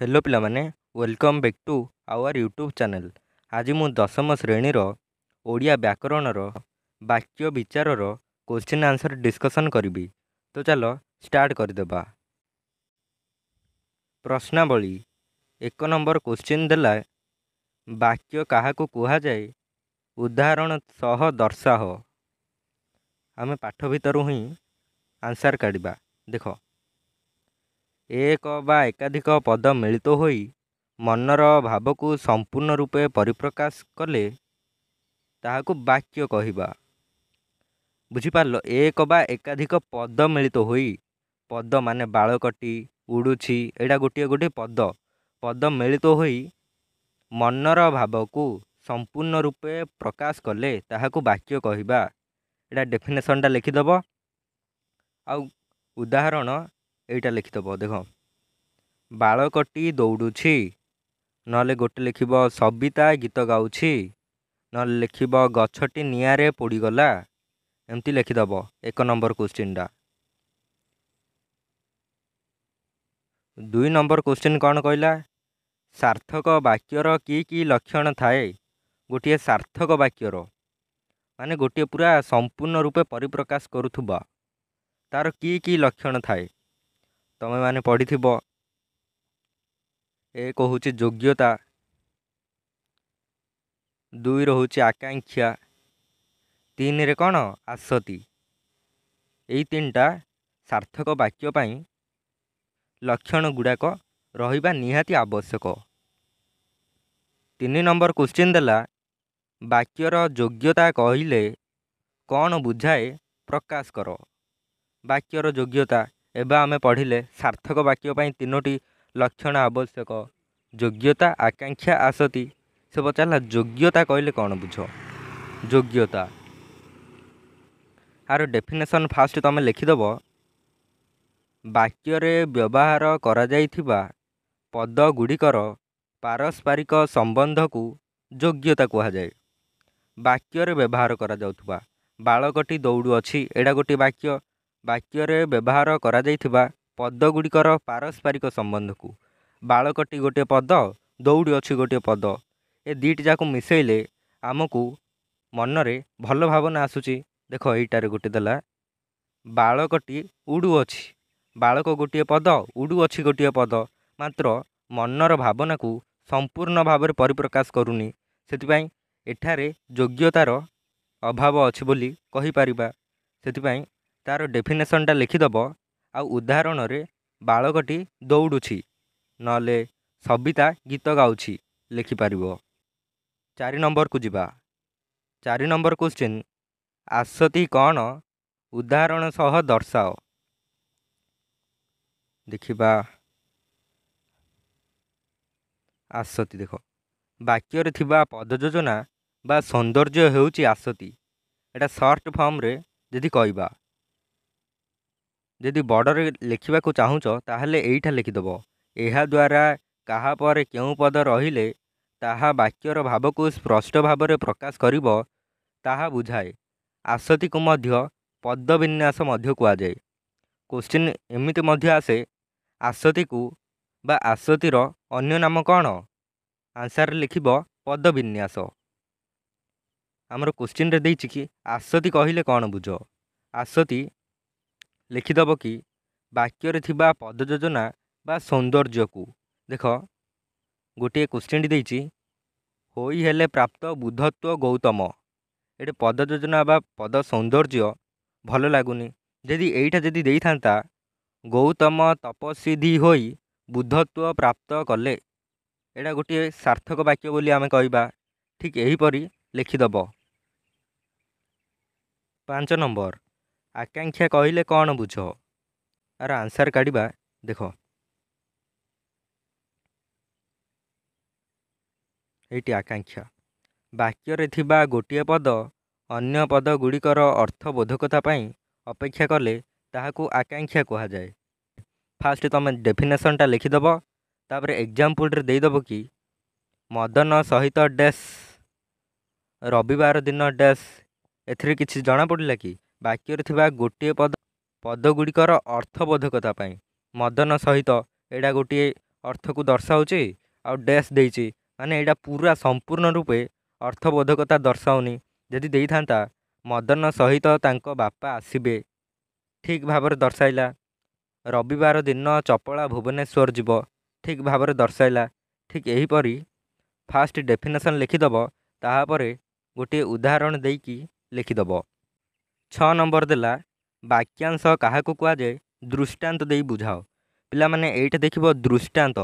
Hello पिलामाने welcome back to our YouTube channel. आज मु दशम श्रेणीर ओडिया व्याकरणर वाक्य विचारर क्वेश्चन आंसर डिस्कसन करी। तो चलो स्टार्ट करदेबा। प्रश्नावली एक नंबर क्वेश्चन देला वाक्य काहाकू कुहा जाए उदाहरण सह दर्शाह। आमे पाठ भितर ही आंसर काढ़ा। देख एक बा एकाधिक पद मिलित होई मनर भाव को संपूर्ण रूपे परिप्रकाश कले ताहाकू वाक्य कहिबा। बुझिपार एक बा एकाधिक पद मिलित होई पद माने बालकटी उड़ुछि एटा गोटे गोटे पद पद मिलित होई मनर भाव को संपूर्ण रूपे प्रकाश कले ताहाकू वाक्य कहिबा। एटा डेफिनेशनटा लिखिदब आ उदाहरण एटा लिखिदब। देख बालकटी दौड़ुछि नले गोटे लिखिब सबिता गीत गाउछि नले लिखिब गछटी निआरे पोड़ीगला। एमती लिखिदब एक नंबर क्वेश्चनटा। दुई नंबर क्वेश्चन कौन कहला सार्थक वाक्यर की लक्षण थाए। गोटे सार्थक वाक्यर माने गोटे पूरा संपूर्ण रूपे परिप्रकाश करुथुबा तार की लक्षण थाए तमे माने पढ़िथिब। एक हूँ योग्यता, दुई रोचे आकांक्षा, तीन रे कौन आसती। यही तीन टा सार्थक वाक्य पाई लक्षण गुड़ाक रहिबा निहाती आवश्यक। तीन नंबर क्वेश्चन देला वाक्यर योग्यता कहिले कौन बुझाए प्रकाश कर। वाक्यर योग्यता एवं आमे पढ़िले सार्थक वाक्य पाई तीनोटी लक्षण आवश्यक योग्यता आकांक्षा आसती। से पचारा योग्यता कहले कौन बुझ। योग्यता आर डेफिनेशन फास्ट तुम लिखिदब वाक्य व्यवहार करा जाइथिबा पद गुड़िकर पारस्परिक संबंध को योग्यता कहा जाए। वाक्य व्यवहार करा जाउथुबा बालकटी दौड़ू अच्छी एडा गोटे वाक्य वाक्य व्यवहार करा जाइथिबा पद गुड़िकर पारस्परिक संबंध को बालकटी गोटे पद दौड़ी अच्छी गोटे पद ए दुईटी जाक मिसेले आमको मनरे भल भावना आसूची। देख यहीटार गोटे देला बालकटी उड़ू अच्छी बालक गोटे पद उड़ू अच्छी गोटे पद मात्र मनर भावना को संपूर्ण भाव में परिप्रकाश करूनी से एठारे योग्यतार अभाव अच्छी बोली कहि परिबा। सेथिपाई तार डेफिनेशनटा लिखिदब आ उदाहरण रे बालकटी दौड़ुछि नले सबिता गीत गाउछि लिखिपार। 4 नंबर को जिबा। 4 नंबर क्वेश्चन आसती कौन उदाहरण सह दर्शाओ। देखिबा आसती देख वाक्य थिबा पद योजना बा सौंदर्य हेउची आसती। एटा सर्ट फॉर्म रे जदि कहबा जदि बॉर्डर लिखा चाहूच ताहले एइठा लिखिदब एहा द्वारा कहा पर केउ पद रहिले ताहा वाक्यर भाव को स्पष्ट भाव में प्रकाश करिब ताहा बुझाए। आसती को मध्य पद विन्यास मध्य कहा जाए। क्वेश्चन एमिति मध्य आसे आसती को बा आसतीर अन्य नाम कौन आंसर लिखिब पद विन्यास। आमर क्वेश्चन रे देइछि कि आसती कहिले कौन बुझ। आसती लिखिदब कि वाक्य थिबा पद योजना बा सौंदर्य को। देख गोटे क्वेश्चन देइछि होई हेले प्राप्त बुद्धत्व गौतम ये पद योजना बा पद सौंदर्य भल लगुनि जदि एइठा जदि देई थांता गौतम तपस्विधि होई बुद्धत्व प्राप्त कले एटा गोटे सार्थक वाक्य बोली आमे कहबा। ठीक एहीपरि लिखिदब। 5 नंबर आकांक्षा कहले कौन बुझ आर आंसर काढ़ा। देख एटी आकांक्षा वाक्य थिबा गोटे पद अन्य पद गुड़िकर अर्थबोधकता पाई अपेक्षा कले ताहाकू आकांक्षा कहा जाए। फास्ट तुम डेफिनेशनटा लिखिदब तापर एग्जाम्पल रे देदब कि मदन सहित डैश रविवार दिन डैश एथिरे किछि जना पड़िला कि वाक्य थिबा गोटे पद पद गुड़िकर अर्थबोधकता पाई मदन सहित एडा गोटे ଅର୍ଥକୁ ଦର୍ଶାଉଛି ଆଉ ଡ୍ୟାସ୍ ଦେଇଛି, ମାନେ ଏଇଟା ପୁରା ସମ୍ପୂର୍ଣ୍ଣ ରୂପେ ଅର୍ଥବୋଧକତା ଦର୍ଶାଉନି। ଯଦି ଦେଇଥାନ୍ତା ମଦନ ସହିତ ତାଙ୍କ ବାପା ଆସିବେ, ଠିକ୍ ଭାବରେ ଦର୍ଶାଇଲା। ରବିବାର ଦିନ ଚପଳା ଭୁବନେଶ୍ୱର ଯିବ, ଠିକ୍ ଭାବରେ ଦର୍ଶାଇଲା। ଠିକ୍ ଏହିପରି ଫାଷ୍ଟ ଡେଫିନେସନ୍ ଲେଖିଦେବ, ତାପରେ ଗୋଟିଏ ଉଦାହରଣ ଦେଇକି ଲେଖିଦେବ। 6 ନମ୍ବର ଦେଲା ବାକ୍ୟାଂଶ କାହାକୁ କୁହାଯାଏ, ଦୃଷ୍ଟାନ୍ତ ଦେଇ ବୁଝାଅ। ପିଲାମାନେ ଏଇଟା ଦେଖିବ ଦୃଷ୍ଟାନ୍ତ।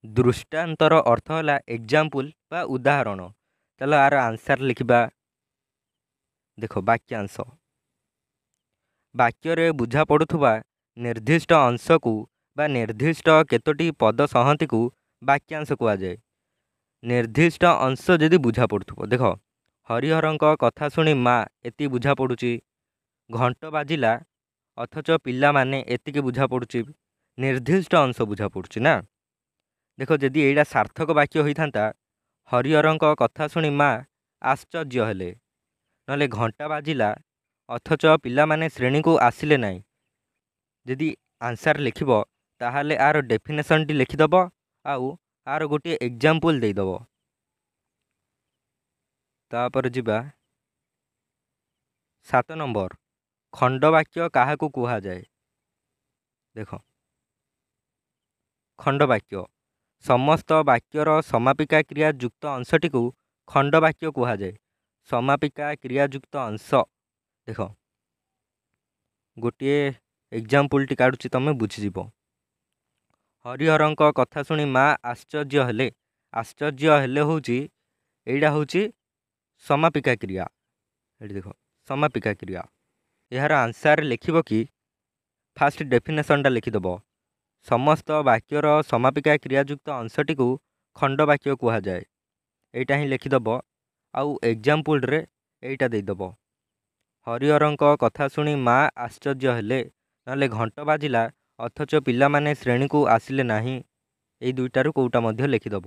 ଦୃଷ୍ଟାନ୍ତର ଅର୍ଥ ହେଲା ଏକ୍ଜାମ୍ପଲ୍ ବା ଉଦାହରଣ। ଚାଲ ଆର ଆନ୍ସାର ଲେଖିବା। ଦେଖ ବାକ୍ୟାଂଶ, ବାକ୍ୟରେ ବୁଝା ପଡ଼ୁଥିବା ନିର୍ଦ୍ଦିଷ୍ଟ ଅଂଶକୁ ବା ନିର୍ଦ୍ଦିଷ୍ଟ କେତୋଟି ପଦ ସଂହତିକୁ ବାକ୍ୟାଂଶ କୁହାଯାଏ। ନିର୍ଦ୍ଦିଷ୍ଟ ଅଂଶ ଯଦି ବୁଝା ପଡ଼ୁଥିବ, ଦେଖ ହରିହରଙ୍କ କଥା ଶୁଣି ମା ଏତିକି ବୁଝା ପଡ଼ୁଛି, ଘଣ୍ଟ ବାଜିଲା ଅଥଚ ପିଲାମାନେ ଏତିକି ବୁଝା ପଡ଼ୁଛି। ନିର୍ଦ୍ଦିଷ୍ଟ ଅଂଶ ବୁଝା ପଡ଼ୁଛି ନା। ଦେଖ ଯଦି ଏଇଟା ସାର୍ଥକ ବାକ୍ୟ ହୋଇଥାନ୍ତା, ହରିହରଙ୍କ କଥା ଶୁଣି ମା ଆଶ୍ଚର୍ଯ୍ୟ ହେଲେ, ନହେଲେ ଘଣ୍ଟା ବାଜିଲା ଅଥଚ ପିଲାମାନେ ଶ୍ରେଣୀକୁ ଆସିଲେ ନାହିଁ। ଯଦି ଆନ୍ସାର ଲେଖିବ ତାହେଲେ ଆର ଡେଫିନେସନ୍ଟି ଲେଖିଦେବ ଆଉ ଆର ଗୋଟିଏ ଏକ୍ଜାମ୍ପଲ୍ ଦେଇଦେବ। ତାପରେ ଯିବା 7 ନମ୍ବର, ଖଣ୍ଡବାକ୍ୟ କାହାକୁ କୁହାଯାଏ। ଦେଖ ଖଣ୍ଡବାକ୍ୟ, ସମସ୍ତ ବାକ୍ୟର ସମାପିକା କ୍ରିୟା ଯୁକ୍ତ ଅଂଶଟିକୁ ଖଣ୍ଡବାକ୍ୟ କୁହାଯାଏ। ସମାପିକା କ୍ରିୟାଯୁକ୍ତ ଅଂଶ, ଦେଖ ଗୋଟିଏ ଏକ୍ଜାମ୍ପଲ୍ଟି କାଢ଼ୁଛି, ତୁମେ ବୁଝିଯିବ। ହରିହରଙ୍କ କଥା ଶୁଣି ମା ଆଶ୍ଚର୍ଯ୍ୟ ହେଲେ। ଆଶ୍ଚର୍ଯ୍ୟ ହେଲେ ହେଉଛି, ଏଇଟା ହେଉଛି ସମାପିକା କ୍ରିୟା। ଏଠି ଦେଖ ସମାପିକା କ୍ରିୟା। ଏହାର ଆନ୍ସାର ଲେଖିବ କି ଫାଷ୍ଟ ଡେଫିନେସନ୍ଟା ଲେଖିଦେବ। ସମସ୍ତ ବାକ୍ୟର ସମାପିକା କ୍ରିୟାଯୁକ୍ତ ଅଂଶଟିକୁ ଖଣ୍ଡବାକ୍ୟ କୁହାଯାଏ। ଏଇଟା ହିଁ ଲେଖିଦେବ ଆଉ ଏକ୍ଜାମ୍ପଲ୍ରେ ଏଇଟା ଦେଇଦେବ। ହରିହରଙ୍କ କଥା ଶୁଣି ମା ଆଶ୍ଚର୍ଯ୍ୟ ହେଲେ, ନହେଲେ ଘଣ୍ଟ ବାଜିଲା ଅଥଚ ପିଲାମାନେ ଶ୍ରେଣୀକୁ ଆସିଲେ ନାହିଁ। ଏଇ ଦୁଇଟାରୁ କେଉଁଟା ମଧ୍ୟ ଲେଖିଦେବ।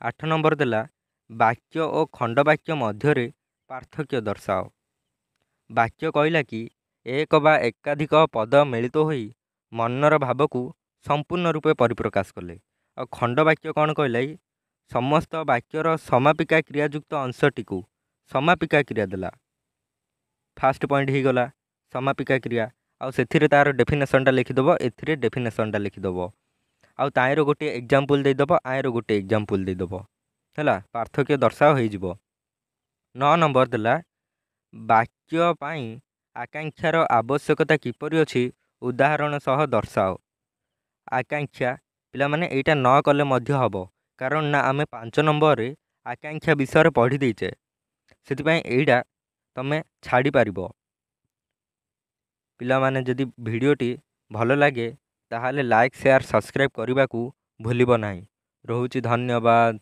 8 ନମ୍ବର ଦେଲା ବାକ୍ୟ ଓ ଖଣ୍ଡବାକ୍ୟ ମଧ୍ୟରେ ପାର୍ଥକ୍ୟ ଦର୍ଶାଅ। ବାକ୍ୟ କହିଲା କି ଏକ ବା ଏକାଧିକ ପଦ ମିଳିତ ହୋଇ ମନର ଭାବକୁ ସମ୍ପୂର୍ଣ୍ଣ ରୂପେ ପରିପ୍ରକାଶ କଲେ। ଆଉ ଖଣ୍ଡବାକ୍ୟ କ'ଣ କହିଲା, ସମସ୍ତ ବାକ୍ୟର ସମାପିକା କ୍ରିୟାଯୁକ୍ତ ଅଂଶଟିକୁ ସମାପିକା କ୍ରିୟା ଦେଲା। ଫାଷ୍ଟ ପଏଣ୍ଟ ହେଇଗଲା ସମାପିକା କ୍ରିୟା। ଆଉ ସେଥିରେ ତାର ଡେଫିନେସନ୍ଟା ଲେଖିଦେବ, ଏଥିରେ ଡେଫିନେସନ୍ଟା ଲେଖିଦେବ, ଆଉ ତାଏର ଗୋଟିଏ ଏକ୍ଜାମ୍ପଲ୍ ଦେଇଦେବ, ଆଏର ଗୋଟିଏ ଏକ୍ଜାମ୍ପଲ୍ ଦେଇଦେବ। ହେଲା, ପାର୍ଥକ୍ୟ ଦର୍ଶାଅ ହେଇଯିବ। 9 ନମ୍ବର ଦେଲା ବାକ୍ୟ ପାଇଁ ଆକାଂକ୍ଷାର ଆବଶ୍ୟକତା କିପରି ଅଛି ଉଦାହରଣ ସହ ଦର୍ଶାଅ। ଆକାଂକ୍ଷା ପିଲାମାନେ ଏଇଟା ନ କଲେ ମଧ୍ୟ ହେବ, କାରଣ ନା ଆମେ 5 ନମ୍ବରରେ ଆକାଂକ୍ଷା ବିଷୟରେ ପଢ଼ି ଦେଇଛେ। ସେଥିପାଇଁ ଏଇଟା ତୁମେ ଛାଡ଼ିପାରିବ। ପିଲାମାନେ ଯଦି ଭିଡ଼ିଓଟି ଭଲ ଲାଗେ ତାହେଲେ ଲାଇକ୍, ସେୟାର, ସବସ୍କ୍ରାଇବ୍ କରିବାକୁ ଭୁଲିବ ନାହିଁ। ରହୁଛି, ଧନ୍ୟବାଦ।